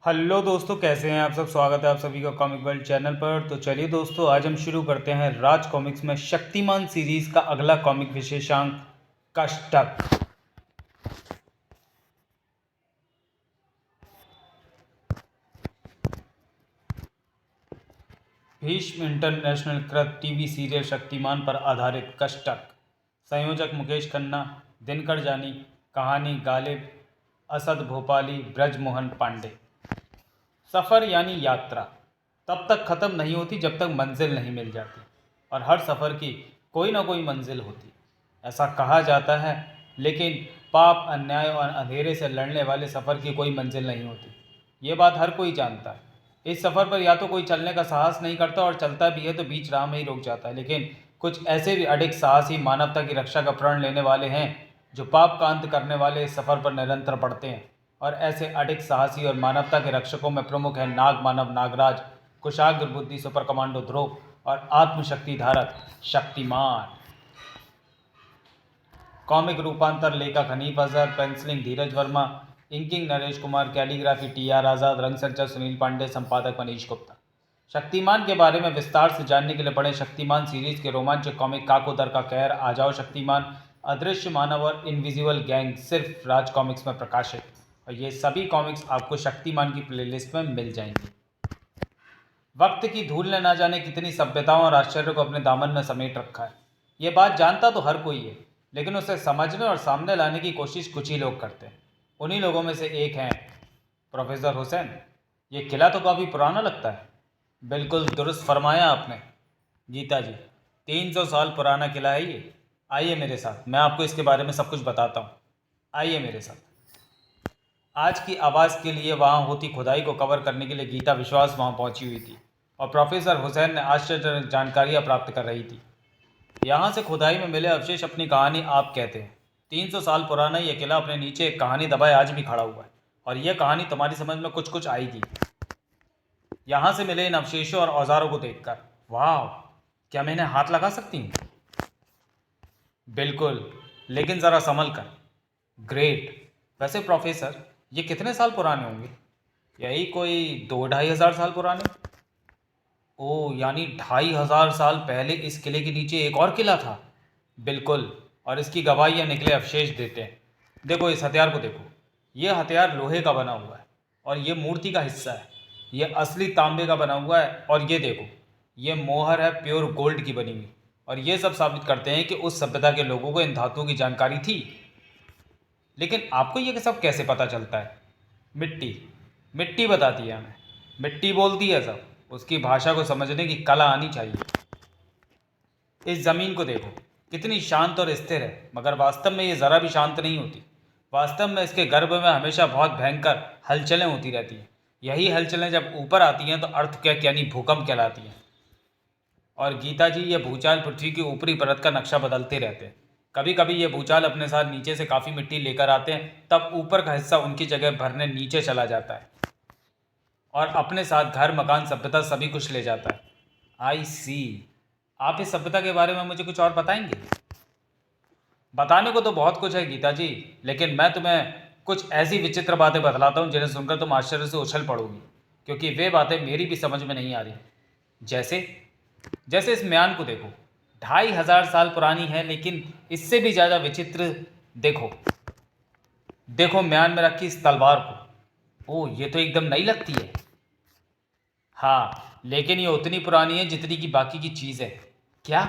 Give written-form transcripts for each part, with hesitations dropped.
Hello दोस्तों, कैसे हैं आप सब। स्वागत है आप सभी का कॉमिक वर्ल्ड चैनल पर। तो चलिए दोस्तों, आज हम शुरू करते हैं राज कॉमिक्स में शक्तिमान सीरीज का अगला कॉमिक विशेषांक कष्टक। भीष्म इंटरनेशनल कृत टीवी सीरियल शक्तिमान पर आधारित कष्टक। संयोजक मुकेश खन्ना, दिनकर जानी। कहानी गालिब, असद भोपाली, ब्रजमोहन पांडे। सफ़र यानी यात्रा तब तक ख़त्म नहीं होती जब तक मंजिल नहीं मिल जाती, और हर सफ़र की कोई ना कोई मंजिल होती, ऐसा कहा जाता है। लेकिन पाप, अन्याय और अंधेरे से लड़ने वाले सफ़र की कोई मंजिल नहीं होती, ये बात हर कोई जानता है। इस सफ़र पर या तो कोई चलने का साहस नहीं करता, और चलता भी है तो बीच राह में ही रुक जाता है। लेकिन कुछ ऐसे भी अडिग साहसी मानवता की रक्षा का प्रण लेने वाले हैं, जो पाप का अंत करने वाले इस सफ़र पर निरंतर पढ़ते हैं। और ऐसे अडिग साहसी और मानवता के रक्षकों में प्रमुख हैं नाग मानव नागराज, कुशाग्र बुद्धि सुपर कमांडो ध्रुव, और आत्मशक्ति धारक शक्तिमान। कॉमिक रूपांतर लेखक Hanif Azhar, pencilling Dheeraj Verma, inking Naresh Kumar, calligraphy TR. Azad, रंग संचय सुनील पांडे, संपादक मनीष गुप्ता। शक्तिमान के बारे में विस्तार से जानने के लिए पढ़ें शक्तिमान सीरीज के रोमांचक कॉमिक काकोदर का कहर, आ जाओ शक्तिमान, अदृश्य मानव और इनविजिबल गैंग, सिर्फ राज कॉमिक्स में प्रकाशित। और ये सभी कॉमिक्स आपको शक्तिमान की प्लेलिस्ट में मिल जाएंगे। वक्त की धूल ने ना जाने कितनी सभ्यताओं और आश्चर्य को अपने दामन में समेट रखा है। ये बात जानता तो हर कोई है, लेकिन उसे समझने और सामने लाने की कोशिश कुछ ही लोग करते हैं। उन्हीं लोगों में से एक हैं प्रोफेसर हुसैन। ये किला तो काफ़ी पुराना लगता है। बिल्कुल दुरुस्त फरमाया आपने गीता जी, 300 साल पुराना किला है ये। आइए मेरे साथ, मैं आपको इसके बारे में सब कुछ बताता हूँ। आइए मेरे साथ। आज की आवाज़ के लिए वहाँ होती खुदाई को कवर करने के लिए गीता विश्वास वहाँ पहुँची हुई थी, और प्रोफेसर हुसैन ने आश्चर्यजनक जानकारियाँ प्राप्त कर रही थी। यहाँ से खुदाई में मिले अवशेष अपनी कहानी आप कहते हैं। 300 साल पुराना यह किला अपने नीचे एक कहानी दबाए आज भी खड़ा हुआ है, और यह कहानी तुम्हारी समझ में कुछ कुछ आएगी यहाँ से मिले इन अवशेषों और औजारों को देखकर। वाह, क्या मैं इन्हें हाथ लगा सकती हूँ? बिल्कुल, लेकिन ज़रा संभल कर। ग्रेट। वैसे प्रोफेसर, ये कितने साल पुराने होंगे? यही कोई 2-2.5 हज़ार साल पुराने। ओह, यानी 2.5 हज़ार साल पहले इस किले के नीचे एक और किला था। बिल्कुल, और इसकी गवाही निकले अवशेष देते हैं। देखो इस हथियार को देखो, ये हथियार लोहे का बना हुआ है, और ये मूर्ति का हिस्सा है। ये असली तांबे का बना हुआ है, और ये देखो, ये मोहर है प्योर गोल्ड की बनी हुई। और ये सब साबित करते हैं कि उस सभ्यता के लोगों को इन धातुओं की जानकारी थी। लेकिन आपको ये सब कैसे पता चलता है? मिट्टी मिट्टी बताती है हमें। मिट्टी बोलती है सब। उसकी भाषा को समझने की कला आनी चाहिए। इस ज़मीन को देखो, कितनी शांत और स्थिर है, मगर वास्तव में ये ज़रा भी शांत नहीं होती। वास्तव में इसके गर्भ में हमेशा बहुत भयंकर हलचलें होती रहती हैं। यही हलचलें जब ऊपर आती हैं तो अर्थक्वेक यानी भूकंप कहलाती हैं। और गीता जी, ये भूचाल पृथ्वी की ऊपरी परत का नक्शा बदलते रहते हैं। कभी कभी ये भूचाल अपने साथ नीचे से काफ़ी मिट्टी लेकर आते हैं, तब ऊपर का हिस्सा उनकी जगह भरने नीचे चला जाता है, और अपने साथ घर, मकान, सभ्यता सभी कुछ ले जाता है। आई सी। आप इस सभ्यता के बारे में मुझे कुछ और बताएंगे? बताने को तो बहुत कुछ है गीता जी, लेकिन मैं तुम्हें कुछ ऐसी विचित्र बातें बतलाता हूँ जिन्हें सुनकर तुम आश्चर्य से उछल पड़ोगी, क्योंकि वे बातें मेरी भी समझ में नहीं आ रही। जैसे जैसे इस म्यान को देखो, 2.5 हज़ार साल पुरानी है, लेकिन इससे भी ज़्यादा विचित्र देखो। देखो म्यान में रखी इस तलवार को। ओह, ये तो एकदम नई लगती है। हाँ, लेकिन ये उतनी पुरानी है जितनी की बाकी की चीज़ है। क्या?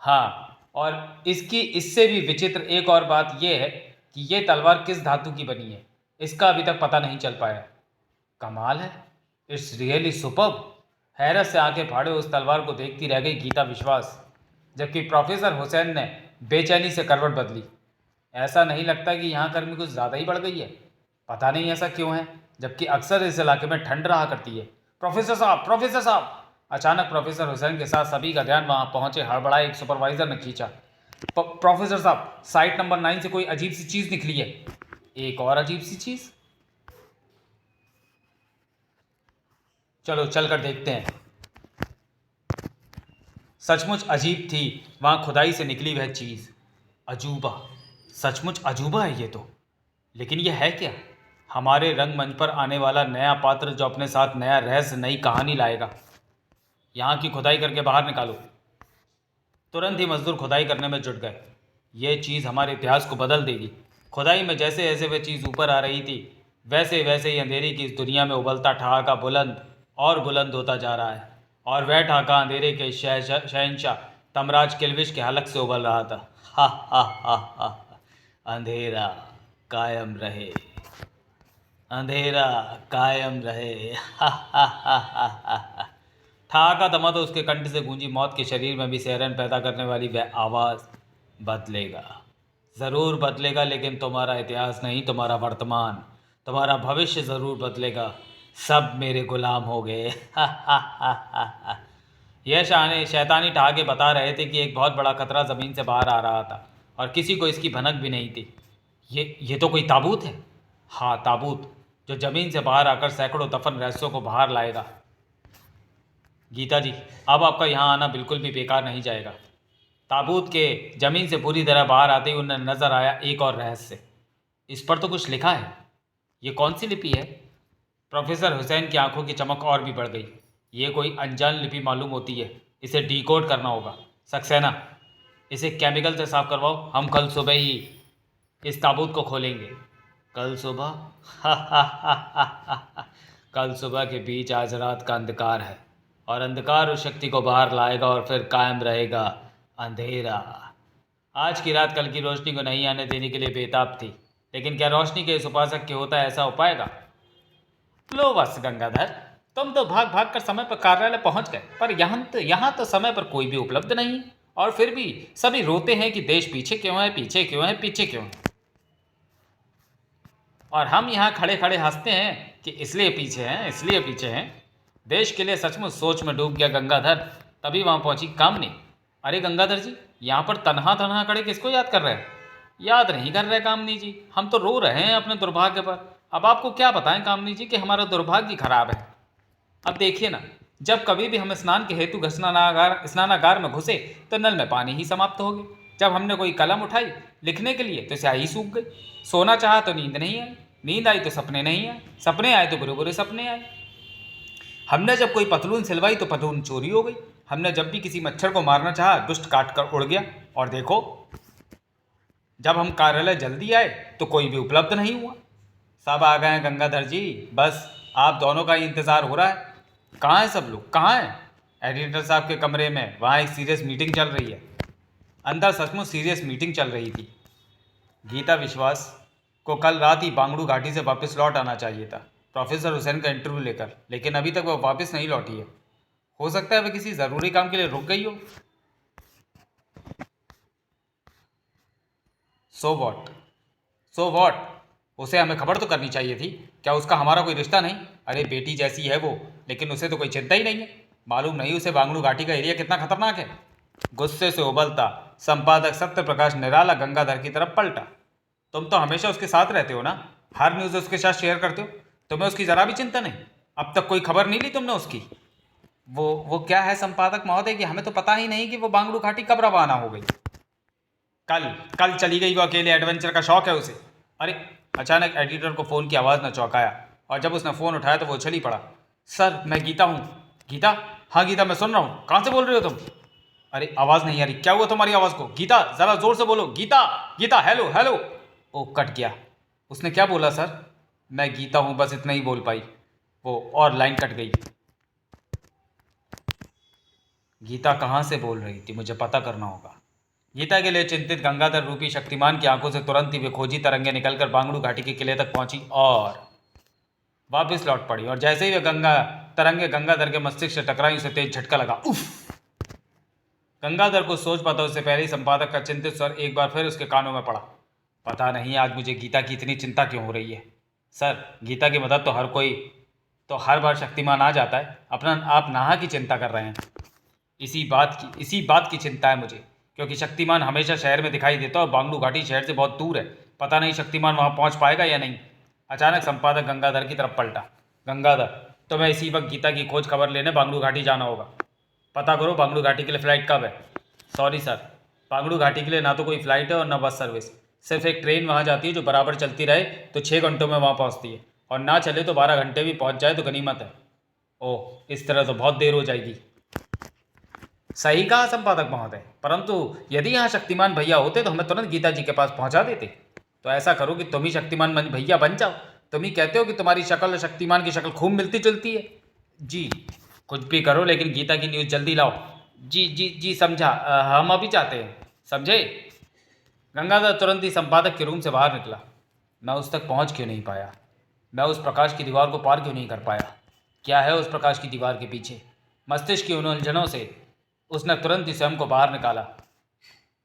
हाँ, और इसकी इससे भी विचित्र एक और बात यह है कि ये तलवार किस धातु की बनी है, इसका अभी तक पता नहीं चल पाया। कमाल है। It's really superb. हैरत से आंखें फाड़े उस तलवार को देखती रह गई गीता विश्वास, जबकि प्रोफेसर हुसैन ने बेचैनी से करवट बदली। ऐसा नहीं लगता कि यहाँ गर्मी कुछ ज़्यादा ही बढ़ गई है? पता नहीं ऐसा क्यों है, जबकि अक्सर इस इलाके में ठंड रहा करती है। प्रोफेसर साहब, प्रोफेसर साहब! अचानक प्रोफेसर हुसैन के साथ सभी का ध्यान वहाँ पहुँचे हड़बड़ाए एक सुपरवाइजर ने खींचा। प्रोफेसर साहब, साइट नंबर 9 से कोई अजीब सी चीज़ निकली है। एक और अजीब सी चीज़? चलो चल कर देखते हैं। सचमुच अजीब थी वहाँ खुदाई से निकली वह चीज़। अजूबा, सचमुच अजूबा है ये तो। लेकिन यह है क्या? हमारे रंगमंच पर आने वाला नया पात्र जो अपने साथ नया रहस्य, नई कहानी लाएगा। यहाँ की खुदाई करके बाहर निकालो। तुरंत ही मजदूर खुदाई करने में जुट गए। ये चीज़ हमारे इतिहास को बदल देगी। खुदाई में जैसे जैसे वह चीज़ ऊपर आ रही थी, वैसे वैसे ही अंधेरे की इस दुनिया में उबलता ठहाका बुलंद और बुलंद होता जा रहा है। और वह ठहाका अंधेरे के शहंशाह तमराज किल्विश के हलक से उबल रहा था। हा हा हा हा हा। अंधेरा कायम रहे, अंधेरा कायम रहे। हा हा हा हा हा। ठहाका दमा तो उसके कंठ से गूंजी मौत के शरीर में भी सिहरन पैदा करने वाली वह आवाज़, बदलेगा, ज़रूर बदलेगा, लेकिन तुम्हारा इतिहास नहीं, तुम्हारा वर्तमान, तुम्हारा भविष्य ज़रूर बदलेगा। सब मेरे गुलाम हो गए। यह शैतानी ठहाके बता रहे थे कि एक बहुत बड़ा खतरा ज़मीन से बाहर आ रहा था और किसी को इसकी भनक भी नहीं थी। ये तो कोई ताबूत है। हाँ, ताबूत, जो ज़मीन से बाहर आकर सैकड़ों दफन रहस्यों को बाहर लाएगा। गीता जी, अब आपका यहाँ आना बिल्कुल भी बेकार नहीं जाएगा। ताबूत के ज़मीन से पूरी तरह बाहर आते ही उन्हें नजर आया एक और रहस्य। इस पर तो कुछ लिखा है। ये कौन सी लिपि है? प्रोफेसर हुसैन की आंखों की चमक और भी बढ़ गई। ये कोई अनजान लिपि मालूम होती है। इसे डिकोड करना होगा। सक्सेना, इसे केमिकल से साफ करवाओ। हम कल सुबह ही इस ताबूत को खोलेंगे। कल सुबह? कल सुबह के बीच आज रात का अंधकार है और अंधकार उस शक्ति को बाहर लाएगा और फिर कायम रहेगा अंधेरा। आज की रात कल की रोशनी को नहीं आने देने के लिए बेताब थी, लेकिन क्या रोशनी के इस उपासक के होता ऐसा उपायगा? लो बस गंगाधर, तुम तो भाग भाग कर समय पर कार्यालय पहुंच गए, पर यहाँ तो समय पर कोई भी उपलब्ध नहीं है। और फिर भी सभी रोते हैं कि देश पीछे क्यों है, पीछे क्यों है, पीछे क्यों है। और हम यहाँ खड़े खड़े हंसते हैं कि इसलिए पीछे हैं, इसलिए पीछे हैं। देश के लिए सचमुच सोच में डूब गया गंगाधर। तभी वहाँ पहुँची कामनी। अरे गंगाधर जी, यहाँ पर तनहा तनहा खड़े किसको याद कर रहे हैं? याद नहीं कर रहे कामनी जी, हम तो रो रहे हैं अपने दुर्भाग्य पर। अब आपको क्या बताएं कामनी जी कि हमारा दुर्भाग्य खराब है। अब देखिए ना, जब कभी भी हम स्नान के हेतु स्नानागार में घुसे तो नल में पानी ही समाप्त हो गया। जब हमने कोई कलम उठाई लिखने के लिए तो स्याही सूख गई। सोना चाहा तो नींद नहीं आई, नींद आई तो सपने नहीं आए, सपने आए तो बुरे बुरे सपने आए। हमने जब कोई पतलून सिलवाई तो पतलून चोरी हो गई। हमने जब भी किसी मच्छर को मारना चाहा, दुष्ट काट कर उड़ गया। और देखो, जब हम कार्यालय जल्दी आए तो कोई भी उपलब्ध नहीं हुआ। सब आ गए हैं गंगाधर जी, बस आप दोनों का ही इंतज़ार हो रहा है। कहाँ हैं सब लोग, कहाँ हैं? एडिटर साहब के कमरे में, वहाँ एक सीरियस मीटिंग चल रही है। अंदर सचमुच सीरियस मीटिंग चल रही थी। गीता विश्वास को कल रात ही बांगड़ू घाटी से वापस लौट आना चाहिए था प्रोफेसर हुसैन का इंटरव्यू लेकर, लेकिन अभी तक वह वापस नहीं लौटी है। हो सकता है वह किसी ज़रूरी काम के लिए रुक गई हो। सो वॉट, सो वॉट, उसे हमें खबर तो करनी चाहिए थी। क्या उसका हमारा कोई रिश्ता नहीं? अरे बेटी जैसी है वो, लेकिन उसे तो कोई चिंता ही नहीं है। मालूम नहीं उसे बांगड़ू घाटी का एरिया कितना खतरनाक है। गुस्से से उबलता संपादक सत्य प्रकाश निराला गंगाधर की तरफ पलटा। तुम तो हमेशा उसके साथ रहते हो ना, हर न्यूज़ उसके साथ शेयर करते हो, तुम्हें उसकी ज़रा भी चिंता नहीं? अब तक कोई खबर नहीं ली तुमने उसकी? वो क्या है संपादक महोदय कि हमें तो पता ही नहीं कि वो बांगड़ू घाटी कब रवाना हो गई। कल कल चली गई वो अकेले, एडवेंचर का शौक है उसे। अरे अचानक एडिटर को फ़ोन की आवाज़ न चौंकाया, और जब उसने फ़ोन उठाया तो वो उछल ही पड़ा। सर, मैं गीता हूँ। गीता? हाँ गीता, मैं सुन रहा हूँ। कहाँ से बोल रहे हो तुम? अरे आवाज़ नहीं आ रही, क्या हुआ तुम्हारी आवाज़ को? गीता, ज़रा ज़ोर से बोलो। Geeta, Geeta, hello hello. ओ, कट गया। उसने क्या बोला सर? मैं गीता हूँ, बस इतना ही बोल पाई वो, और लाइन कट गई। गीता कहाँ से बोल रही थी? मुझे पता करना होगा। गीता के लिए चिंतित गंगाधर रूपी शक्तिमान की आंखों से तुरंत ही वे खोजी तरंगे निकलकर बांगड़ू घाटी के किले तक पहुंची और वापस लौट पड़ी। और जैसे ही वे तरंगे गंगाधर के मस्तिष्क से टकराई, उसे तेज झटका लगा। उफ! गंगाधर को सोच पाता उससे पहले ही संपादक का चिंतित स्वर एक बार फिर उसके कानों में पड़ा। पता नहीं आज मुझे गीता की इतनी चिंता क्यों हो रही है। सर, गीता की मदद तो हर बार शक्तिमान आ जाता है, अपना आप नाहा की चिंता कर रहे हैं। इसी बात की चिंता है मुझे, क्योंकि शक्तिमान हमेशा शहर में दिखाई देता है और बांगड़ू घाटी शहर से बहुत दूर है। पता नहीं शक्तिमान वहाँ पहुँच पाएगा या नहीं। अचानक संपादक गंगाधर की तरफ पलटा। गंगाधर, तुम्हें इसी वक्त गीता की खोज खबर लेने बांगड़ू घाटी जाना होगा। पता करो बांगड़ू घाटी के लिए फ़्लाइट कब है। सॉरी सर, बांगड़ू घाटी के लिए ना तो कोई फ़्लाइट है और ना बस सर्विस। सिर्फ एक ट्रेन वहाँ जाती है जो बराबर चलती रहे तो 6 घंटों में वहाँ पहुँचती है, और ना चले तो 12 घंटे भी पहुँच जाए तो गनीमत है। ओह, इस तरह तो बहुत देर हो जाएगी। सही कहा संपादक महोदय, परंतु यदि यहाँ शक्तिमान भैया होते तो हमें तुरंत गीता जी के पास पहुँचा देते। तो ऐसा करो कि तुम ही शक्तिमान भैया बन जाओ। तुम ही कहते हो कि तुम्हारी शक्ल और शक्तिमान की शक्ल खूब मिलती जुलती है। जी, कुछ भी करो लेकिन गीता की न्यूज़ जल्दी लाओ। जी जी जी, समझा। हम अभी चाहते हैं, समझे। गंगाधर तुरंत ही संपादक के रूम से बाहर निकला। मैं उस तक पहुंच क्यों नहीं पाया? मैं उस प्रकाश की दीवार को पार क्यों नहीं कर पाया? क्या है उस प्रकाश की दीवार के पीछे? मस्तिष्क की उन उलझनों से उसने तुरंत ही स्वयं को बाहर निकाला।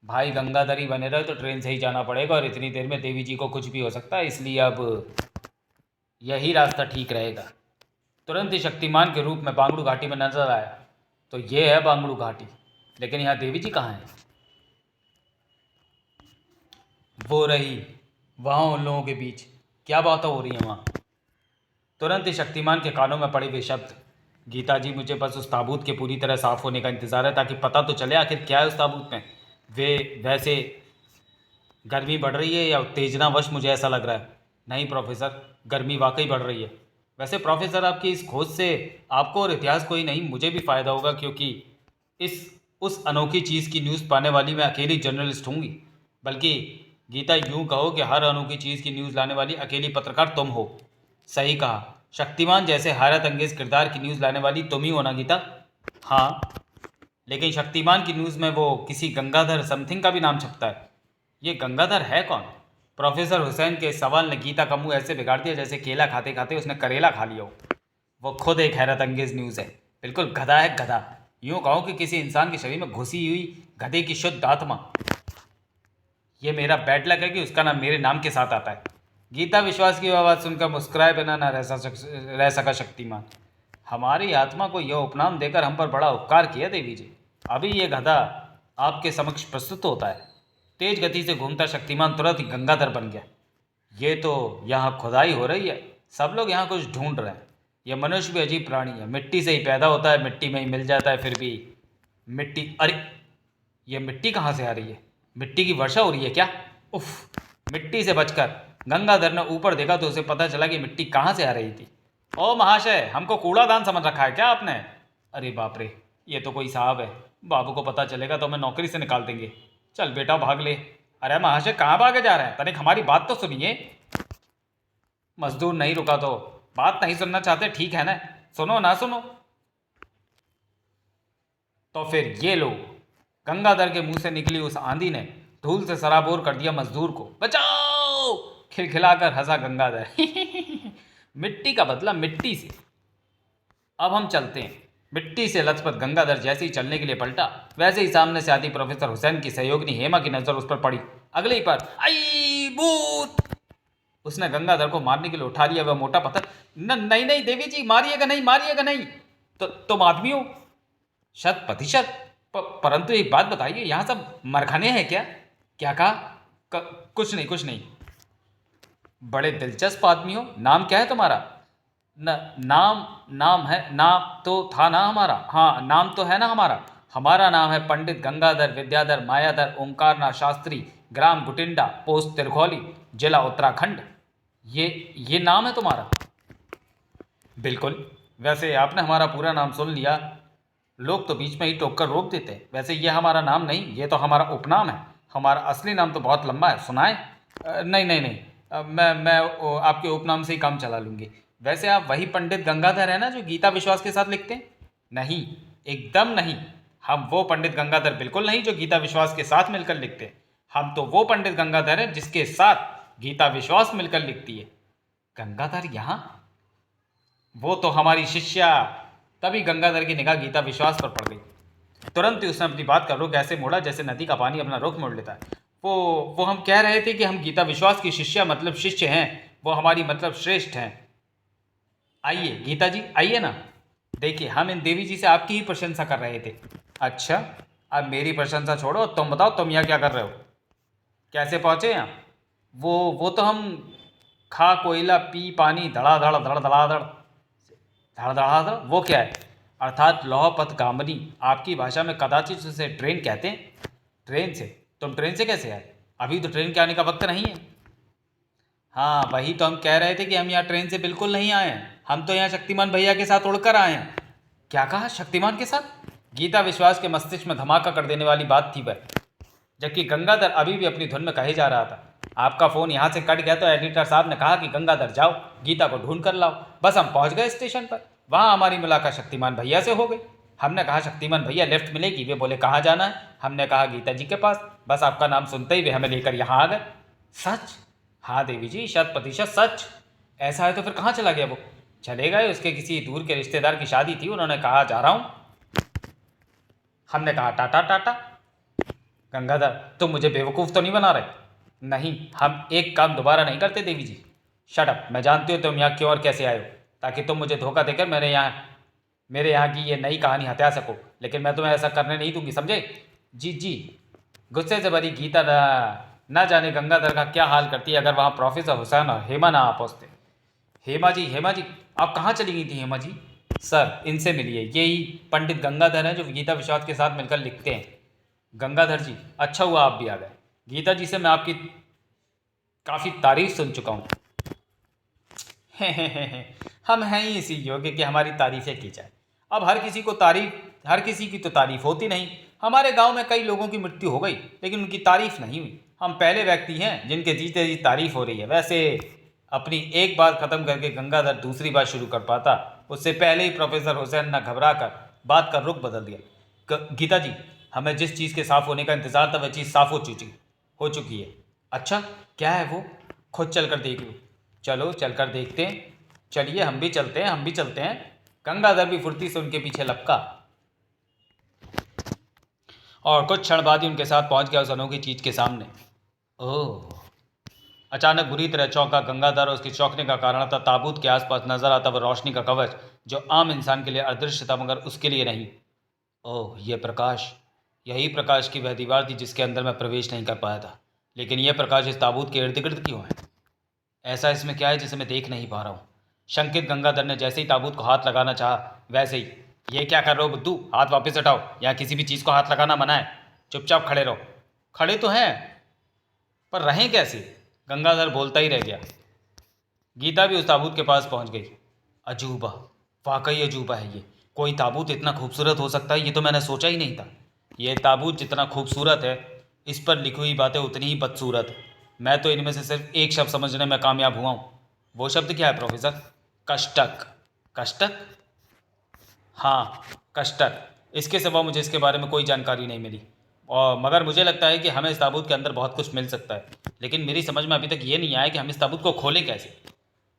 भाई, गंगाधर ही बने रहे तो ट्रेन से ही जाना पड़ेगा, और इतनी देर में देवी जी को कुछ भी हो सकता है, इसलिए अब यही रास्ता ठीक रहेगा। तुरंत ही शक्तिमान के रूप में बांगड़ू घाटी में नजर आया। तो ये है बांगड़ू घाटी, लेकिन यहाँ देवी जी कहाँ हैं? वो रही वहाँ उन लोगों के बीच। क्या बातें हो रही हैं वहाँ? तुरंत ही शक्तिमान के कानों में पड़े वे शब्द, गीता जी, मुझे बस उस ताबूत के पूरी तरह साफ होने का इंतज़ार है, ताकि पता तो चले आखिर क्या है उस ताबूत में। वैसे गर्मी बढ़ रही है या उत्तेजनावश मुझे ऐसा लग रहा है? नहीं प्रोफेसर, गर्मी वाकई बढ़ रही है। वैसे प्रोफेसर, आपकी इस खोज से आपको और इतिहास को ही नहीं, मुझे भी फ़ायदा होगा, क्योंकि इस उस अनोखी चीज़ की न्यूज़ पाने वाली मैं अकेली जर्नलिस्ट होंगी। बल्कि गीता, यूँ कहो कि हर अनोखी चीज़ की न्यूज़ लाने वाली अकेली पत्रकार तुम हो। सही कहा। शक्तिमान जैसे हैरत अंगेज किरदार की न्यूज़ लाने वाली तुम ही हो ना गीता? हाँ, लेकिन शक्तिमान की न्यूज़ में वो किसी गंगाधर समथिंग का भी नाम छपता है। ये गंगाधर है कौन? प्रोफेसर हुसैन के सवाल ने गीता का मुंह ऐसे बिगाड़ दिया जैसे केला खाते खाते उसने करेला खा लिया हो। वो खुद एक हैरत अंगेज न्यूज़ है। बिल्कुल गधा है, गधा। यूँ कहो कि किसी इंसान के शरीर में घुसी हुई गधे की शुद्ध आत्मा। ये मेरा बैड लक है कि उसका नाम मेरे नाम के साथ आता है। गीता विश्वास की आवाज़ सुनकर मुस्कुराए बिना न रह सका शक्तिमान। हमारी आत्मा को यह उपनाम देकर हम पर बड़ा उपकार किया देवी जी। अभी ये गधा आपके समक्ष प्रस्तुत होता है। तेज गति से घूमता शक्तिमान तुरंत ही गंगाधर बन गया। ये तो यहाँ खुदाई हो रही है। सब लोग यहाँ कुछ ढूंढ रहे हैं। यह मनुष्य भी अजीब प्राणी है, मिट्टी से ही पैदा होता है, मिट्टी में ही मिल जाता है, फिर भी मिट्टी। अरे, ये मिट्टी कहाँ से आ रही है? मिट्टी की वर्षा हो रही है क्या? उफ! मिट्टी से बचकर गंगाधर ने ऊपर देखा तो उसे पता चला कि मिट्टी कहाँ से आ रही थी। ओ महाशय, हमको कूड़ादान समझ रखा है क्या आपने? अरे बाप रे, ये तो कोई साहब है। बाबू को पता चलेगा तो हमें नौकरी से निकाल देंगे। चल बेटा, भाग ले। अरे महाशय, कहाँ भागे जा रहे हैं? तनिक हमारी बात तो सुनिए। मजदूर नहीं रुका तो बात नहीं सुनना चाहते, ठीक है ना? सुनो ना सुनो तो फिर ये लो। गंगाधर के मुंह से निकली उस आंधी ने धूल से सराबोर कर दिया मजदूर को। बचाओ! खिलखिलाकर हंसा गंगाधर। मिट्टी का बदला मिट्टी से। अब हम चलते हैं। मिट्टी से लथपथ गंगाधर जैसे ही चलने के लिए पलटा, वैसे ही सामने से आती प्रोफेसर हुसैन की सहयोगिनी हेमा की नजर उस पर पड़ी। अगले ही पर, आई भूत! उसने गंगाधर को मारने के लिए उठा लिया वह मोटा पत्थर। नहीं नहीं देवी जी, मारिएगा नहीं, मारिएगा नहीं। तो तुम आदमी हो? 100%। परंतु एक बात बताइए, यहाँ सब मरखाने हैं क्या? क्या कहा? कुछ नहीं, कुछ नहीं। बड़े दिलचस्प आदमी हो। नाम क्या है तुम्हारा? नाम नाम है, नाम तो था ना हमारा। हाँ, नाम तो है ना हमारा। हमारा नाम है पंडित गंगाधर विद्याधर मायाधर ओंकारनाथ शास्त्री, ग्राम गुटिंडा, पोस्ट तिरखौली, जिला उत्तराखंड। ये नाम है तुम्हारा? बिल्कुल। वैसे आपने हमारा पूरा नाम सुन लिया। लोग तो बीच में ही टोक कर रोक देते हैं। वैसे ये हमारा नाम नहीं, ये तो हमारा उपनाम है। हमारा असली नाम तो बहुत लंबा है, सुनाए? नहीं नहीं नहीं, मैं आपके उपनाम से ही काम चला लूँगी। वैसे आप वही पंडित गंगाधर है ना जो गीता विश्वास के साथ लिखते हैं? नहीं, एकदम नहीं। हम वो पंडित गंगाधर बिल्कुल नहीं जो गीता विश्वास के साथ मिलकर लिखते हैं। हम तो वो पंडित गंगाधर हैं जिसके साथ गीता विश्वास मिलकर लिखती है। गंगाधर यहाँ? वो तो हमारी शिष्या। तभी गंगाधर की निगाह गीता विश्वास पर पड़ गई। तुरंत ही उसने अपनी बात का रुख ऐसे मोड़ा जैसे नदी का पानी अपना रुख मोड़ लेता है। वो हम कह रहे थे कि हम गीता विश्वास की शिष्या मतलब शिष्य हैं, वो हमारी मतलब श्रेष्ठ हैं। आइए गीता जी, आइए ना। देखिए, हम इन देवी जी से आपकी ही प्रशंसा कर रहे थे। अच्छा, अब मेरी प्रशंसा छोड़ो, तुम बताओ तुम यहाँ क्या कर रहे हो? कैसे पहुँचे यहाँ? वो तो हम खा कोयला पी पानी धड़ाधड़ धड़धड़ाधड़ धड़धड़ाधड़, वो क्या है? अर्थात लौह पथ गामनी, आपकी भाषा में कदाचित उसे ट्रेन कहते हैं। ट्रेन से? तुम ट्रेन से कैसे आए? अभी तो ट्रेन के आने का वक्त नहीं है। हाँ, वही तो हम कह रहे थे कि हम यहाँ ट्रेन से बिल्कुल नहीं आए हैं, हम तो यहाँ शक्तिमान भैया के साथ उड़कर आए हैं। क्या कहा, शक्तिमान के साथ? गीता विश्वास के मस्तिष्क में धमाका कर देने वाली बात थी वह, जबकि गंगाधर अभी भी अपनी धुन में कहे जा रहा था। आपका फ़ोन यहाँ से कट गया तो एडिटर साहब ने कहा कि गंगाधर जाओ, गीता को ढूंढ कर लाओ। बस हम पहुँच गए स्टेशन पर, वहाँ हमारी मुलाकात शक्तिमान भैया से हो गई। हमने कहा शक्तिमान भैया लिफ्ट मिलेगी? वे बोले कहाँ जाना है? हमने कहा गीता जी के पास। बस आपका नाम सुनते ही वे हमें लेकर यहाँ आ गए। सच? हाँ देवी जी, 100% सच। ऐसा है तो फिर कहाँ चला गया वो? चले गए, उसके किसी दूर के रिश्तेदार की शादी थी, उन्होंने कहा जा रहा हूँ। हमने कहा टाटा टाटा। गंगाधर, तुम मुझे बेवकूफ़ तो नहीं बना रहे? नहीं, हम एक काम दोबारा नहीं करते देवी जी। शट अप, मैं जानती हूँ तुम यहाँ क्यों और कैसे आए हो, ताकि तुम मुझे धोखा देकर मेरे यहाँ की ये नई कहानी हटा सको, लेकिन मैं तुम्हें ऐसा करने नहीं दूंगी, समझे? जी जी। गुस्से से भरी गीता ना जाने गंगाधर का क्या हाल करती अगर वहाँ प्रोफेसर हुसैन और हेमा ना आ पहुँचते। हेमा जी, हेमा जी, आप कहाँ चली गई थी हेमा जी? सर, इनसे मिलिए, यही पंडित गंगाधर हैं जो गीता विश्वास के साथ मिलकर लिखते हैं। गंगाधर जी, अच्छा हुआ आप भी आ गए। गीता जी से मैं आपकी काफ़ी तारीफ सुन चुका हूँ। हम हैं ही इसी योग्य कि हमारी तारीफ़ें की जाए। अब हर किसी की तो तारीफ होती नहीं। हमारे गांव में कई लोगों की मृत्यु हो गई, लेकिन उनकी तारीफ नहीं हुई। हम पहले व्यक्ति हैं जिनके जीते जी तारीफ हो रही है। वैसे अपनी एक बात ख़त्म करके गंगाधर दूसरी बात शुरू कर पाता, उससे पहले ही प्रोफेसर हुसैन ने घबरा कर बात का रुख बदल दिया। गीता जी, हमें जिस चीज़ के साफ़ होने का इंतज़ार था वह चीज़ साफ़ हो चुकी है। अच्छा, क्या है वो? खुद चल कर देख लो। चलो चल कर देखते हैं। चलिए, हम भी चलते हैं। गंगाधर भी फुर्ती से उनके पीछे लपका और कुछ क्षण बाद ही उनके साथ पहुंच गया उस अनोखी चीज के सामने। ओह! अचानक बुरी तरह चौंका गंगाधर, और उसके चौंकने का कारण था ताबूत के आसपास नजर आता वह रोशनी का कवच, जो आम इंसान के लिए अदृश्य था मगर उसके लिए नहीं। ओह, ये प्रकाश! यही प्रकाश की वह दीवार थी जिसके अंदर मैं प्रवेश नहीं कर पाया था। लेकिन यह प्रकाश इस ताबूत के इर्द गिर्द क्यों है? ऐसा इसमें क्या है जिसे मैं देख नहीं पा रहा हूँ? शंकित गंगाधर ने जैसे ही ताबूत को हाथ लगाना चाहा, वैसे ही, ये क्या कर रहे हो बुद्धू? हाथ वापस हटाओ, यहाँ किसी भी चीज़ को हाथ लगाना मना है। चुपचाप खड़े रहो। खड़े तो हैं, पर रहें कैसे? गंगाधर बोलता ही रह गया। गीता भी उस ताबूत के पास पहुंच गई। अजूबा, वाकई अजूबा है ये। कोई ताबूत इतना खूबसूरत हो सकता है, ये तो मैंने सोचा ही नहीं था। ये ताबूत जितना खूबसूरत है, इस पर लिखी हुई बातें उतनी ही बदसूरत है। मैं तो इनमें से सिर्फ एक शब्द समझने में कामयाब हुआ हूँ। वो शब्द क्या है प्रोफेसर? कष्टक। कष्टक? हाँ, कष्टक। इसके सिवा मुझे इसके बारे में कोई जानकारी नहीं मिली, और मगर मुझे लगता है कि हमें इस ताबूत के अंदर बहुत कुछ मिल सकता है। लेकिन मेरी समझ में अभी तक ये नहीं आया कि हम इस ताबूत को खोलें कैसे।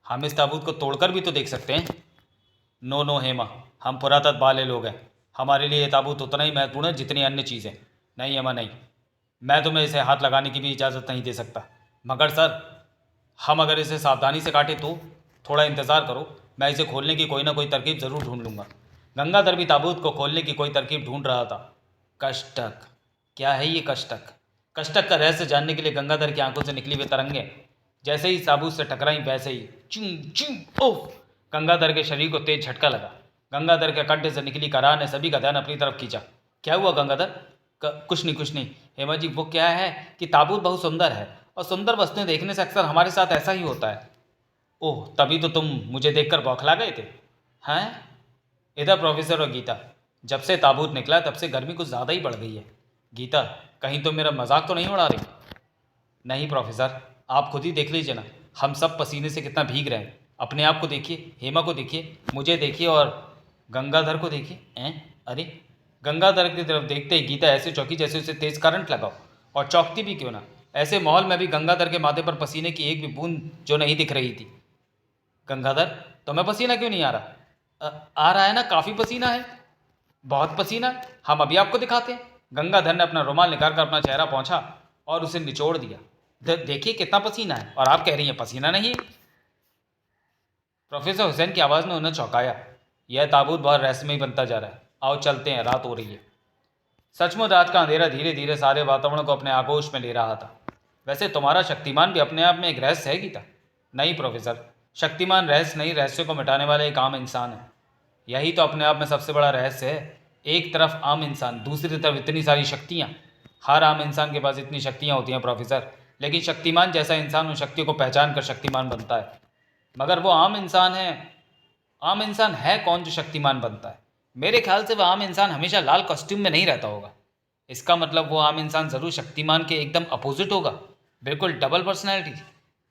हम इस ताबूत को तोड़कर भी तो देख सकते हैं। नो नो हेमा, हम पुरातत्व वाले लोग हैं। हमारे लिए ये ताबूत उतना ही महत्वपूर्ण है जितनी अन्य चीज़ें। नहीं हेमा, नहीं। मैं तुम्हें इसे हाथ लगाने की भी इजाज़त नहीं दे सकता। मगर सर, हम अगर इसे सावधानी से काटें तो? थोड़ा इंतज़ार करो, मैं इसे खोलने की कोई ना कोई तरकीब ज़रूर ढूंढ लूँगा। गंगाधर भी ताबूत को खोलने की कोई तरकीब ढूंढ रहा था। कष्टक? क्या है ये कष्टक? कष्टक का रहस्य जानने के लिए गंगाधर की आंखों से निकली हुई तरंगें जैसे ही ताबूत से टकराई, वैसे ही चिंग चिंग ओह! गंगाधर के शरीर को तेज झटका लगा। गंगाधर के कंठे से निकली करार ने सभी का ध्यान अपनी तरफ खींचा। क्या हुआ गंगाधर? कुछ नहीं, कुछ नहीं हेमा जी। वो क्या है कि ताबूत बहुत सुंदर है, और सुंदर वस्तुएं देखने से अक्सर हमारे साथ ऐसा ही होता है। ओह, तभी तो तुम मुझे देखकर बौखला गए थे। हैं? इधर प्रोफेसर और गीता, जब से ताबूत निकला तब से गर्मी कुछ ज़्यादा ही बढ़ गई है। गीता, कहीं तुम मेरा मजाक तो नहीं उड़ा रही? नहीं प्रोफेसर, आप खुद ही देख लीजिए ना, हम सब पसीने से कितना भीग रहे हैं। अपने आप को देखिए, हेमा को देखिए, मुझे देखिए, और गंगाधर को देखिए। अरे! गंगाधर की तरफ देखते ही गीता ऐसे चौंकी जैसे उसे तेज करंट लगाओ। और चौंकती भी क्यों ना, ऐसे माहौल में भी गंगाधर के माथे पर पसीने की एक भी बूंद जो नहीं दिख रही थी। गंगाधर, तुम्हें पसीना क्यों नहीं आ रहा? आ रहा है ना, काफ़ी पसीना है, बहुत पसीना है। हम अभी आपको दिखाते हैं। गंगाधर ने अपना रुमाल निकाल कर अपना चेहरा पोंछा और उसे निचोड़ दिया। देखिए कितना पसीना है, और आप कह रही हैं पसीना नहीं है? प्रोफेसर हुसैन की आवाज़ ने उन्हें चौंकाया। यह ताबूत बहुत रहस्यमय बनता जा रहा है। आओ चलते हैं, रात हो रही है। सचमुच रात का अंधेरा धीरे धीरे सारे वातावरण को अपने आगोश में ले रहा था। वैसे तुम्हारा शक्तिमान भी अपने आप में एक रहस्य है गीता। नहीं प्रोफेसर, शक्तिमान रहस्य नहीं, रहस्य को मिटाने वाला एक आम इंसान है। यही तो अपने आप में सबसे बड़ा रहस्य है। एक तरफ आम इंसान, दूसरी तरफ इतनी सारी शक्तियाँ। हर आम इंसान के पास इतनी शक्तियाँ होती हैं प्रोफेसर, लेकिन शक्तिमान जैसा इंसान उन शक्तियों को पहचान कर शक्तिमान बनता है। मगर वो आम इंसान है कौन जो शक्तिमान बनता है? मेरे ख्याल से वह आम इंसान हमेशा लाल कॉस्ट्यूम में नहीं रहता होगा। इसका मतलब वो आम इंसान ज़रूर शक्तिमान के एकदम अपोजिट होगा, बिल्कुल डबल पर्सनैलिटी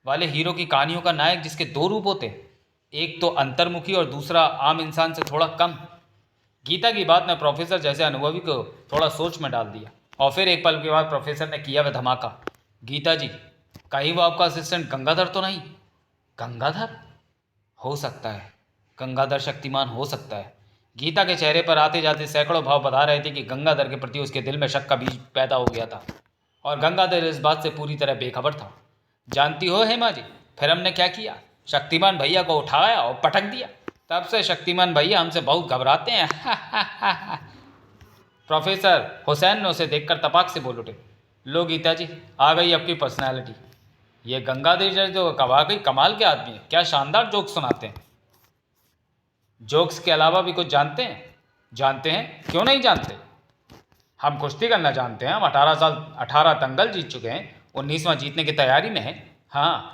वाले हीरो की कहानियों का नायक जिसके दो रूप होते हैं, एक तो अंतर्मुखी और दूसरा आम इंसान से थोड़ा कम। गीता की बात ने प्रोफेसर जैसे अनुभवी को थोड़ा सोच में डाल दिया, और फिर एक पल के बाद प्रोफेसर ने किया वह धमाका। गीता जी, कहीं वो आपका असिस्टेंट गंगाधर तो नहीं? गंगाधर? हो सकता है, गंगाधर शक्तिमान हो सकता है। गीता के चेहरे पर आते जाते सैकड़ों भाव बता रहे थे कि गंगाधर के प्रति उसके दिल में शक का बीज पैदा हो गया था, और गंगाधर इस बात से पूरी तरह बेखबर था। जानती हो हेमा जी, फिर हमने क्या किया? शक्तिमान भैया को उठाया और पटक दिया। तब से शक्तिमान भैया हमसे बहुत घबराते हैं। प्रोफेसर हुसैन ने उसे देखकर तपाक से बोल उठे, लो गीता जी, आ गई आपकी पर्सनैलिटी। ये गंगाधर जी जो वाकई कमाल के आदमी है, क्या शानदार जोक्स सुनाते हैं। जोक्स के अलावा भी कुछ जानते हैं? जानते हैं, क्यों नहीं जानते? हम कुश्ती करना जानते हैं। हम 18 दंगल जीत चुके हैं, 19वां जीतने की तैयारी में है। हाँ,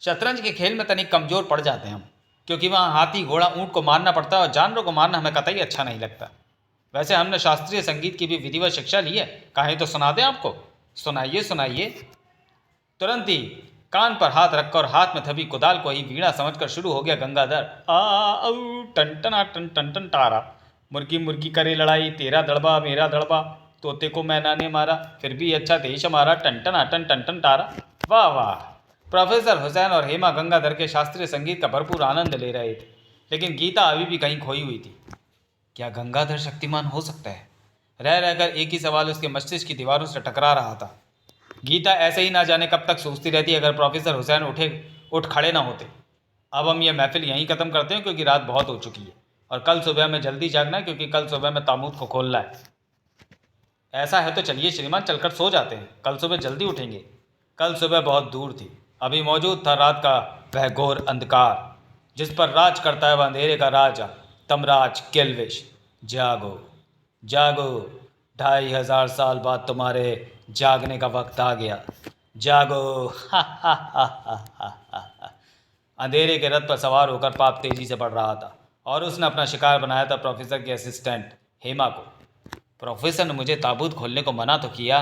शतरंज के खेल में तनिक कमज़ोर पड़ जाते हैं हम, क्योंकि वहाँ हाथी घोड़ा ऊँट को मारना पड़ता है और जानवरों को मारना हमें कतई अच्छा नहीं लगता। वैसे हमने शास्त्रीय संगीत की भी विधिवत शिक्षा ली है, कहें तो सुना दें आपको? सुनाइए सुनाइए। तुरंत ही कान पर हाथ रखकर हाथ में थमी कुदाल को ही वीणा समझकर शुरू हो गया गंगाधर। आ औ टन टना टन टन टन टारा, मुर्गी मुर्गी करे लड़ाई, तेरा दड़बा मेरा दड़बा, तोते को मैना ने मारा, फिर भी अच्छा देश हमारा, टन टना टन टन टन टारा। वाह वाह। प्रोफेसर हुसैन और हेमा गंगाधर के शास्त्रीय संगीत का भरपूर आनंद ले रहे थे, लेकिन गीता अभी भी कहीं खोई हुई थी। क्या गंगाधर शक्तिमान हो सकता है? रह रहकर एक ही सवाल उसके मस्तिष्क की दीवारों से टकरा रहा था। गीता ऐसे ही ना जाने कब तक सोचती रहती अगर प्रोफेसर हुसैन उठ खड़े ना होते। अब हम ये महफिल यहीं ख़त्म करते हैं, क्योंकि रात बहुत हो चुकी है और कल सुबह में जल्दी जागना है, क्योंकि कल सुबह में ताबूत को खोलना है। ऐसा है तो चलिए श्रीमान, चलकर सो जाते हैं, कल सुबह जल्दी उठेंगे। कल सुबह बहुत दूर थी, अभी मौजूद था रात का वह घोर अंधकार जिस पर राज करता है वह अंधेरे का राजा तमराज किल्विश। जागो जागो, 2500 साल बाद तुम्हारे जागने का वक्त आ गया। जागो। हा हा हा हा हा हा। अंधेरे के रथ पर सवार होकर पाप तेजी से बढ़ रहा था और उसने अपना शिकार बनाया था प्रोफेसर के असिस्टेंट हेमा को। प्रोफेसर ने मुझे ताबूत खोलने को मना तो किया,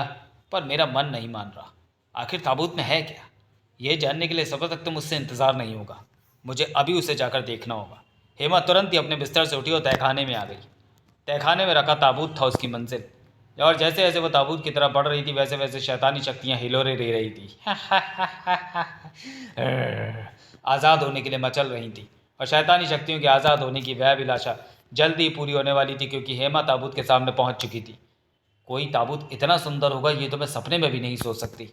पर मेरा मन नहीं मान रहा। आखिर ताबूत में है क्या? यह जानने के लिए सुबह तक तो मुझसे इंतज़ार नहीं होगा, मुझे अभी उसे जाकर देखना होगा। हेमा तुरंत ही अपने बिस्तर से उठी और तहखाने में आ गई। तहखाने में रखा ताबूत था उसकी मंजिल, और जैसे जैसे वो ताबूत की तरफ बढ़ रही थी वैसे वैसे शैतानी शक्तियाँ हिलोरे ले रही थी। आज़ाद होने के लिए मचल रही थी, और शैतानी शक्तियों के आज़ाद होने की वह अभिलाषा जल्दी ही पूरी होने वाली थी, क्योंकि हेमा ताबूत के सामने पहुंच चुकी थी। कोई ताबूत इतना सुंदर होगा ये तो मैं सपने में भी नहीं सोच सकती।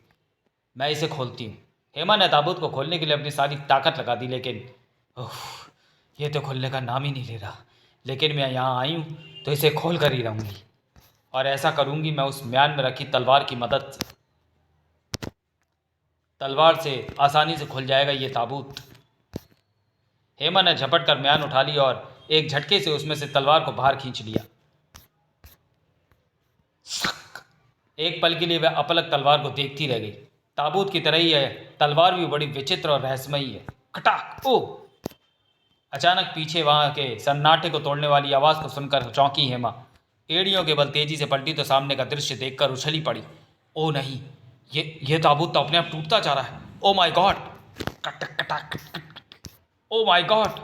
मैं इसे खोलती हूँ। हेमा ने ताबूत को खोलने के लिए अपनी सारी ताकत लगा दी, लेकिन ये तो खुलने का नाम ही नहीं ले रहा। लेकिन मैं यहाँ आई हूँ तो इसे खोल कर ही रहूँगी, और ऐसा करूँगी मैं उस म्यान में रखी तलवार की मदद से। तलवार से आसानी से खुल जाएगा ये ताबूत। हेमा ने झपट कर म्यान उठा ली और एक झटके से उसमें से तलवार को बाहर खींच लिया। एक पल के लिए वह अपलक तलवार को देखती रह गई। ताबूत की तरह ही है तलवार भी बड़ी विचित्र और रहस्यमयी है। कटाक! ओ! अचानक पीछे वहां के सन्नाटे को तोड़ने वाली आवाज़ को सुनकर चौंकी हेमा। एड़ियों के बल तेजी से पलटी तो सामने का दृश्य देखकर उछली पड़ी। ओ नहीं, ये ताबूत तो अपने आप टूटता जा रहा है। Oh my god! कटक कटाक! Oh my god!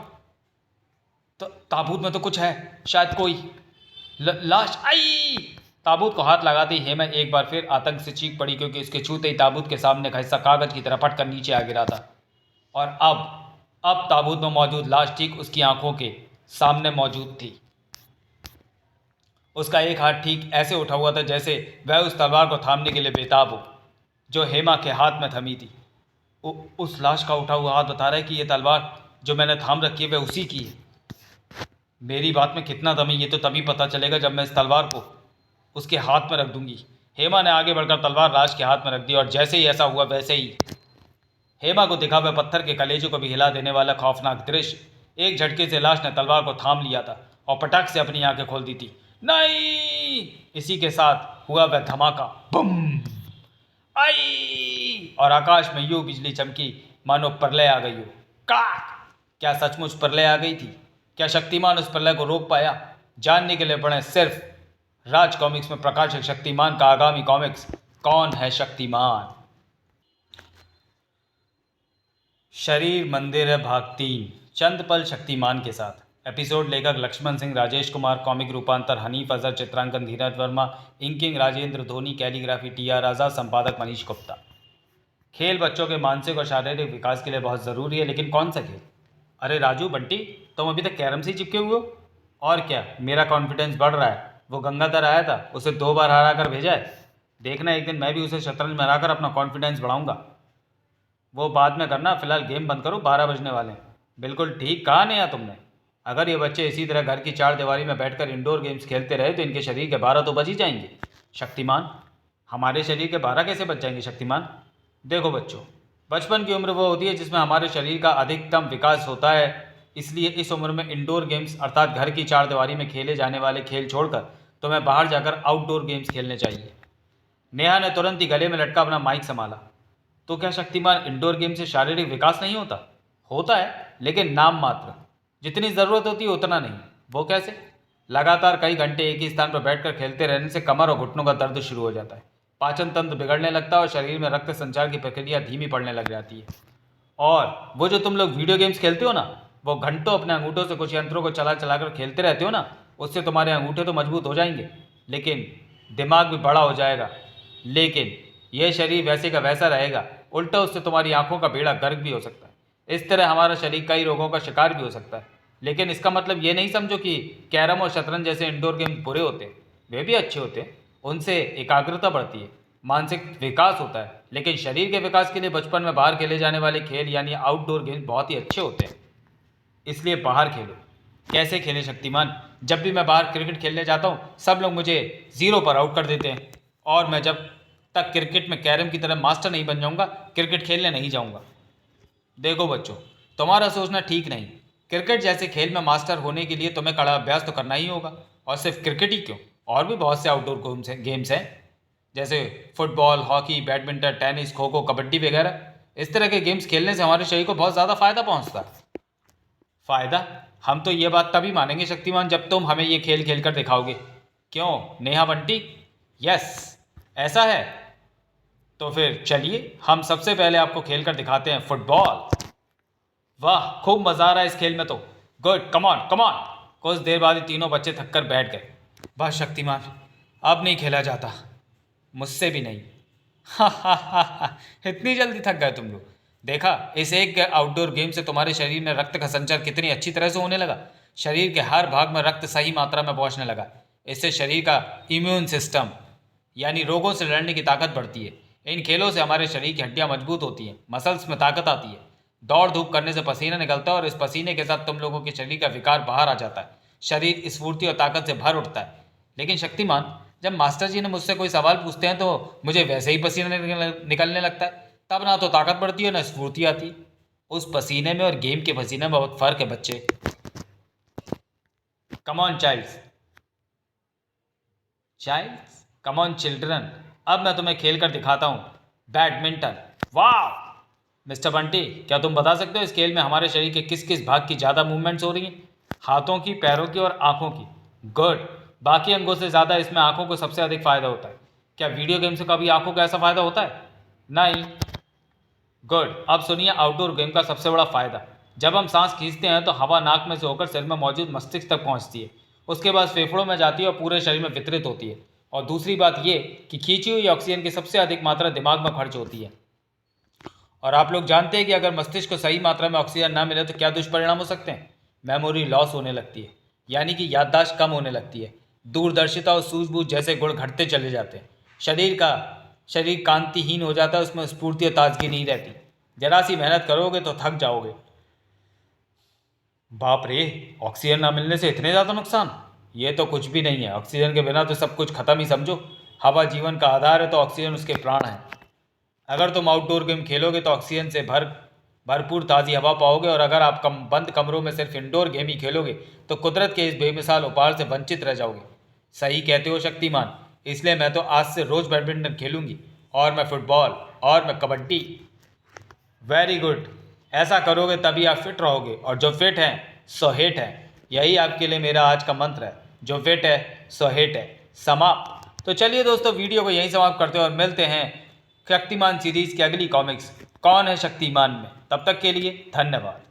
तो ताबूत में तो कुछ है, शायद कोई लाश। आई! ताबूत को हाथ लगाते ही हेमा एक बार फिर आतंक से चीख पड़ी, क्योंकि उसके छूते ही ताबूत के सामने का हिस्सा कागज की तरह फटकर नीचे आ गिरा था, और अब ताबूत में मौजूद लाश ठीक उसकी आंखों के सामने मौजूद थी। उसका एक हाथ ठीक ऐसे उठा हुआ था जैसे वह उस तलवार को थामने के लिए बेताब हो जो हेमा के हाथ में थमी थी। उस लाश का उठा हुआ हाथ बता रहा है कि यह तलवार जो मैंने थाम रखी है वह उसी की है। मेरी बात में कितना दम है ये तो तभी पता चलेगा जब मैं इस तलवार को उसके हाथ में रख दूंगी। हेमा ने आगे बढ़कर तलवार लाश के हाथ में रख दी, और जैसे ही ऐसा हुआ वैसे ही हेमा को दिखा हुआ पत्थर के कलेजों को भी हिला देने वाला खौफनाक दृश्य। एक झटके से लाश ने तलवार को थाम लिया था और पटाख से अपनी आंखें खोल दी थी। नहीं! इसी के साथ हुआ वह धमाका, बम! आई! और आकाश में यूं बिजली चमकी मानो प्रलय आ गई हो। काक! क्या सचमुच प्रलय आ गई थी? क्या शक्तिमान उस प्रलय को रोक पाया? जानने के लिए पढ़ें सिर्फ राज कॉमिक्स में प्रकाशित शक्तिमान का आगामी कॉमिक्स, कौन है शक्तिमान। शरीर मंदिर है भाग 3, चंद पल शक्तिमान के साथ। एपिसोड लेखक लक्ष्मण सिंह, राजेश कुमार, कॉमिक रूपांतर हनीफ अजहर, चित्रांकन Dheeraj Verma, inking Rajendra Dhoni, calligraphy TR Azad, संपादक मनीष गुप्ता। खेल बच्चों के मानसिक और शारीरिक विकास के लिए बहुत ज़रूरी है, लेकिन कौन सा खेल? अरे राजू बंटी, तुम अभी तक कैरम से ही चिपके हुए हो। और क्या, मेरा कॉन्फिडेंस बढ़ रहा है। वो गंगाधर आया था, उसे 2 बार हरा कर भेजा है। देखना एक दिन मैं भी उसे शतरंज में हराकर अपना कॉन्फिडेंस बढ़ाऊंगा। वो बाद में करना, फिलहाल गेम बंद करो, 12 बजने वाले हैं। बिल्कुल ठीक कहा नेहा तुमने। अगर ये बच्चे इसी तरह घर की 4 दीवारी में बैठकर इंडोर गेम्स खेलते रहे तो इनके शरीर के 12 तो बच ही जाएंगे। शक्तिमान, हमारे शरीर के 12 कैसे बच जाएंगे शक्तिमान? देखो बच्चों, बचपन की उम्र वो होती है जिसमें हमारे शरीर का अधिकतम विकास होता है। इसलिए इस उम्र में इंडोर गेम्स अर्थात घर की 4 दीवारी में खेले जाने वाले खेल छोड़कर तुम्हें बाहर जाकर आउटडोर गेम्स खेलने चाहिए। नेहा ने तुरंत ही गले में लटका अपना माइक संभाला। तो क्या शक्तिमान, इंडोर गेम से शारीरिक विकास नहीं होता? होता है, लेकिन नाम मात्र। जितनी ज़रूरत होती है उतना नहीं। वो कैसे? लगातार कई घंटे एक ही स्थान पर बैठकर खेलते रहने से कमर और घुटनों का दर्द शुरू हो जाता है, पाचन तंत्र बिगड़ने लगता है और शरीर में रक्त संचार की प्रक्रिया धीमी पड़ने लग जाती है। और वो जो तुम लोग वीडियो गेम्स खेलते हो ना, वो घंटों अपने अंगूठों से कुछ यंत्रों को चला चला कर खेलते रहते हो ना, उससे तुम्हारे अंगूठे तो मजबूत हो जाएंगे, लेकिन दिमाग भी बड़ा हो जाएगा। लेकिन यह शरीर वैसे का वैसा रहेगा, उल्टा उससे तुम्हारी आंखों का बेड़ा गर्क भी हो सकता है। इस तरह हमारा शरीर कई रोगों का शिकार भी हो सकता है। लेकिन इसका मतलब ये नहीं समझो कि कैरम और शतरंज जैसे इंडोर गेम बुरे होते हैं। वे भी अच्छे होते हैं, उनसे एकाग्रता बढ़ती है, मानसिक विकास होता है। लेकिन शरीर के विकास के लिए बचपन में बाहर खेले जाने वाले खेल यानी आउटडोर गेम्स बहुत ही अच्छे होते हैं। इसलिए बाहर खेलो। कैसे खेले शक्तिमान? जब भी मैं बाहर क्रिकेट खेलने जाता हूँ सब लोग मुझे 0 पर आउट कर देते हैं, और मैं जब तक क्रिकेट में कैरम की तरह मास्टर नहीं बन जाऊंगा क्रिकेट खेलने नहीं जाऊंगा। देखो बच्चों, तुम्हारा सोचना ठीक नहीं। क्रिकेट जैसे खेल में मास्टर होने के लिए तुम्हें कड़ा अभ्यास तो करना ही होगा। और सिर्फ क्रिकेट ही क्यों, और भी बहुत से आउटडोर गेम्स हैं, जैसे football, hockey, badminton, tennis, kho kho, kabaddi वगैरह। इस तरह के गेम्स खेलने से हमारे शरीर को बहुत ज़्यादा फायदा पहुंचता है। फायदा? हम तो ये बात तभी मानेंगे शक्तिमान जब तुम हमें ये खेल खेल कर दिखाओगे। क्यों नेहा बंटी? यस, ऐसा है। तो फिर चलिए हम सबसे पहले आपको खेल कर दिखाते हैं फुटबॉल। वाह, खूब मजा आ रहा है इस खेल में तो। Good, come on come on. कुछ देर बाद ही तीनों बच्चे थककर बैठ गए। बस शक्तिमान, अब नहीं खेला जाता, मुझसे भी नहीं। हा हा हा हा, इतनी जल्दी थक गए तुम लोग? देखा, इस एक आउटडोर गेम से तुम्हारे शरीर में रक्त का संचार कितनी अच्छी तरह से होने लगा। शरीर के हर भाग में रक्त सही मात्रा में पहुंचने लगा। इससे शरीर का इम्यून सिस्टम यानी रोगों से लड़ने की ताकत बढ़ती है। इन खेलों से हमारे शरीर की हड्डियां मजबूत होती हैं, मसल्स में ताकत आती है, दौड़ धूप करने से पसीना निकलता है और इस पसीने के साथ तुम लोगों के शरीर का विकार बाहर आ जाता है। शरीर स्फूर्ति और ताकत से भर उठता है। लेकिन शक्तिमान, जब मास्टर जी ने मुझसे कोई सवाल पूछते हैं तो मुझे वैसे ही पसीना निकलने लगता है। तब ना तो ताकत बढ़ती है ना स्फूर्ति आती। उस पसीने में और गेम के पसीने में बहुत फर्क है बच्चे। Come on childs, childs come on children. अब मैं तुम्हें खेल कर दिखाता हूँ बैडमिंटन। वाह मिस्टर बंटी, क्या तुम बता सकते हो इस खेल में हमारे शरीर के किस किस भाग की ज़्यादा मूवमेंट्स हो रही हैं? हाथों की, पैरों की और आंखों की। गुड। बाकी अंगों से ज़्यादा इसमें आंखों को सबसे अधिक फायदा होता है। क्या वीडियो गेम से कभी आंखों को ऐसा फायदा होता है? नहीं। गुड। अब सुनिए आउटडोर गेम का सबसे बड़ा फायदा। जब हम सांस खींचते हैं तो हवा नाक में से होकर सिर में मौजूद मस्तिष्क तक पहुंचती है, उसके बाद फेफड़ों में जाती है और पूरे शरीर में वितरित होती है। और दूसरी बात ये कि खींची हुई ऑक्सीजन की सबसे अधिक मात्रा दिमाग में खर्च होती है। और आप लोग जानते हैं कि अगर मस्तिष्क को सही मात्रा में ऑक्सीजन ना मिले तो क्या दुष्परिणाम हो सकते हैं? मेमोरी लॉस होने लगती है, यानी कि याददाश्त कम होने लगती है। दूरदर्शिता और सूझबूझ जैसे गुण घटते चले जाते हैं। शरीर कांतिहीन हो जाता है, उसमें स्फूर्ति और ताजगी नहीं रहती। जरा सी मेहनत करोगे तो थक जाओगे। बाप रे, ऑक्सीजन ना मिलने से इतने ज़्यादा नुकसान? ये तो कुछ भी नहीं है। ऑक्सीजन के बिना तो सब कुछ खत्म ही समझो। हवा जीवन का आधार है तो ऑक्सीजन उसके प्राण है। अगर तुम आउटडोर गेम खेलोगे तो ऑक्सीजन से भरपूर ताज़ी हवा पाओगे, और अगर आप बंद कमरों में सिर्फ इंडोर गेम ही खेलोगे तो कुदरत के इस बेमिसाल उपहार से वंचित रह जाओगे। सही कहते हो शक्तिमान, इसलिए मैं तो आज से रोज़ बैडमिंटन खेलूंगी, और मैं फुटबॉल, और मैं कबड्डी। Very good. ऐसा करोगे तभी आप फिट रहोगे, और जो फिट हैं सो हिट है। यही आपके लिए मेरा आज का मंत्र है, जो फिट है सो हिट है। समाप्त। तो चलिए दोस्तों, वीडियो को यहीं समाप्त करते हैं और मिलते हैं शक्तिमान सीरीज की अगली कॉमिक्स कौन है शक्तिमान में। तब तक के लिए धन्यवाद।